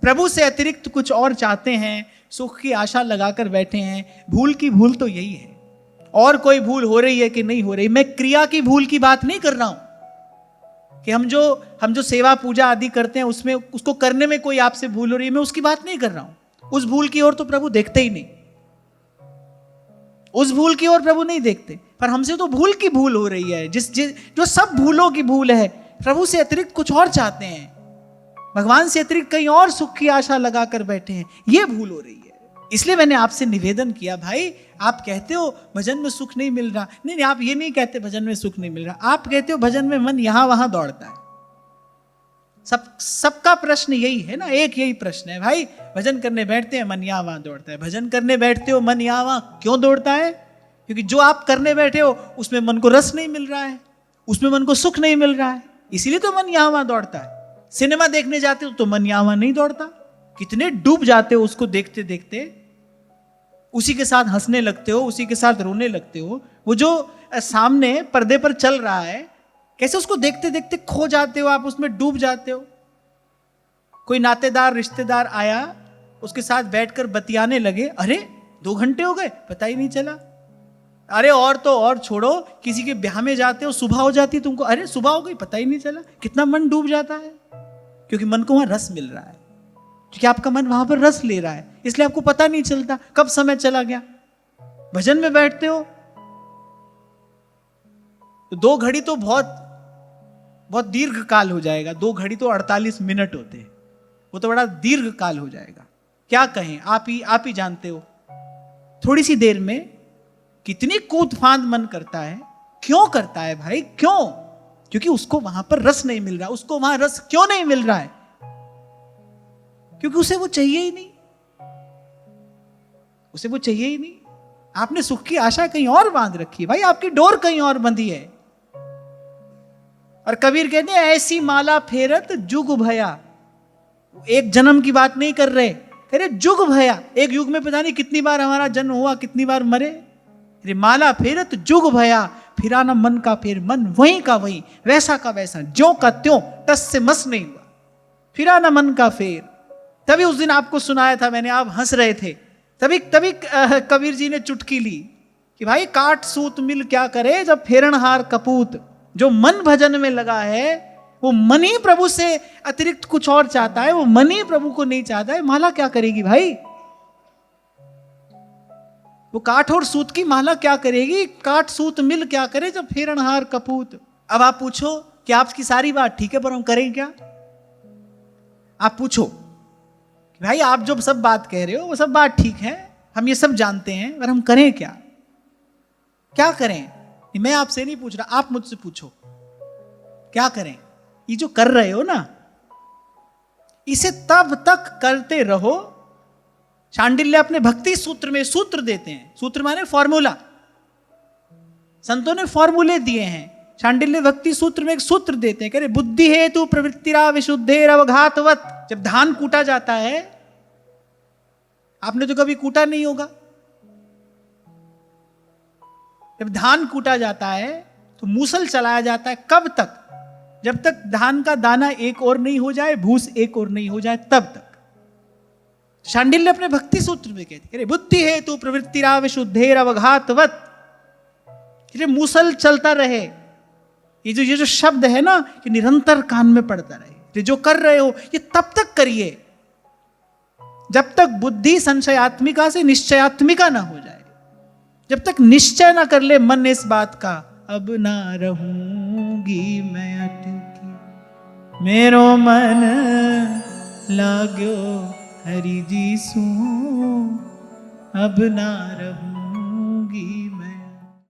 प्रभु से अतिरिक्त कुछ और चाहते हैं, सुख की आशा लगाकर बैठे हैं। भूल की भूल तो यही है। और कोई भूल हो रही है कि नहीं हो रही, मैं क्रिया की भूल की बात नहीं कर रहा हूं कि हम जो सेवा पूजा आदि करते हैं उसमें उसको करने में कोई आपसे भूल हो रही है, मैं उसकी बात नहीं कर रहा हूं। उस भूल की ओर तो प्रभु देखते ही नहीं, उस भूल की ओर प्रभु नहीं देखते। पर हमसे तो भूल की भूल हो रही है, जो सब भूलों की भूल है। प्रभु से अतिरिक्त कुछ और चाहते हैं, भगवान से अतिरिक्त कहीं और सुख की आशा लगाकर बैठे हैं, ये भूल हो रही है। इसलिए मैंने आपसे निवेदन किया, भाई आप कहते हो भजन में सुख नहीं मिल रहा, नहीं आप ये नहीं कहते भजन में सुख नहीं मिल रहा, आप कहते हो भजन में मन यहां वहां दौड़ता है। सबका प्रश्न यही है ना, एक यही प्रश्न है, भाई भजन करने बैठते हैं मन यहां वहां दौड़ता है। भजन करने बैठते हो मन यहां वहां क्यों दौड़ता है? क्योंकि जो आप करने बैठे हो उसमें मन को रस नहीं मिल रहा है, उसमें मन को सुख नहीं मिल रहा है, इसीलिए तो मन यहां वहां दौड़ता है। सिनेमा देखने जाते हो तो मन यहां वहां नहीं दौड़ता, कितने डूब जाते हो उसको देखते देखते, उसी के साथ हंसने लगते हो, उसी के साथ रोने लगते हो। वो जो सामने पर्दे पर चल रहा है, कैसे उसको देखते देखते खो जाते हो, आप उसमें डूब जाते हो। कोई नातेदार रिश्तेदार आया, उसके साथ बैठकर बतियाने लगे, अरे 2 घंटे हो गए पता ही नहीं चला। अरे और तो और छोड़ो, किसी के ब्याह में जाते हो सुबह हो जाती है तुमको, अरे सुबह हो गई पता ही नहीं चला। कितना मन डूब जाता है, क्योंकि मन को वहां रस मिल रहा है, क्योंकि आपका मन वहां पर रस ले रहा है, इसलिए आपको पता नहीं चलता कब समय चला गया। भजन में बैठते हो तो 2 घड़ी तो बहुत दीर्घ काल हो जाएगा। 2 घड़ी तो 48 मिनट होते हैं, वो तो बड़ा दीर्घ काल हो जाएगा। क्या कहें, आप ही जानते हो। थोड़ी सी देर में कितनी कूद फांद मन करता है। क्यों करता है भाई, क्यों? क्योंकि उसको वहां पर रस नहीं मिल रहा। उसको वहां रस क्यों नहीं मिल रहा है? क्योंकि उसे वो चाहिए ही नहीं, उसे वो चाहिए ही नहीं। आपने सुख की आशा कहीं और बांध रखी है भाई, आपकी डोर कहीं और बंधी है। और कबीर कहते हैं ऐसी माला फेरत जुग भया। एक जन्म की बात नहीं कर रहे, कह रहे जुग भया। एक युग में पता नहीं कितनी बार हमारा जन्म हुआ, कितनी बार मरे। माला फेरत जुग भया, फिरा ना मन का फेर, मन वहीं का वहीं, वैसा का वैसा, ज्यों का त्यों, टस से मस नहीं हुआ, फिरा ना मन का फेर। तभी उस दिन आपको सुनाया था मैंने, आप हंस रहे थे। तभी कबीर जी ने चुटकी ली कि भाई काट सूत मिल क्या करे जब फेरनहार कपूत। जो मन भजन में लगा है वो मन ही प्रभु से अतिरिक्त कुछ और चाहता है, वो मन ही प्रभु को नहीं चाहता है। माला क्या करेगी भाई? वो काठ और सूत की माला क्या करेगी? काट सूत मिल क्या करे जब फेरनहार कपूत। अब आप पूछो कि आपकी सारी बात ठीक है पर हम करें क्या? आप पूछो भाई, आप जो सब बात कह रहे हो वो सब बात ठीक है, हम ये सब जानते हैं, पर हम करें क्या? क्या करें? मैं आपसे नहीं पूछ रहा, आप मुझसे पूछो क्या करें। ये जो कर रहे हो ना, इसे तब तक करते रहो। शांडिल्य अपने भक्ति सूत्र में सूत्र देते हैं, सूत्र माने फॉर्मूला, संतों ने फॉर्मूले दिए हैं। शांडिल्य भक्ति सूत्र में एक सूत्र देते हैं, कह रहे बुद्धि हेतु प्रवृत्तिरा विशुद्धेर अवघातवत। जब धान कूटा जाता है, आपने तो कभी कूटा नहीं होगा, जब धान कूटा जाता है तो मूसल चलाया जाता है। कब तक? जब तक धान का दाना एक और नहीं हो जाए, भूस एक और नहीं हो जाए, तब तक। शांडिल्य अपने भक्ति सूत्र में कहते हैं बुद्धि हेतु प्रवृत्तिरा विशुद्धेर अवघातवत। मूसल चलता रहे। ये जो शब्द है ना, कि निरंतर कान में पड़ता रहे। ये जो कर रहे हो ये तब तक करिए जब तक बुद्धि संशयात्मिका से निश्चयात्मिका ना हो जाए, जब तक निश्चय ना कर ले मन इस बात का, अब ना रहूंगी मैं अटकी, मेरो मन लाग्यो हरि जी सू, अब ना रहूं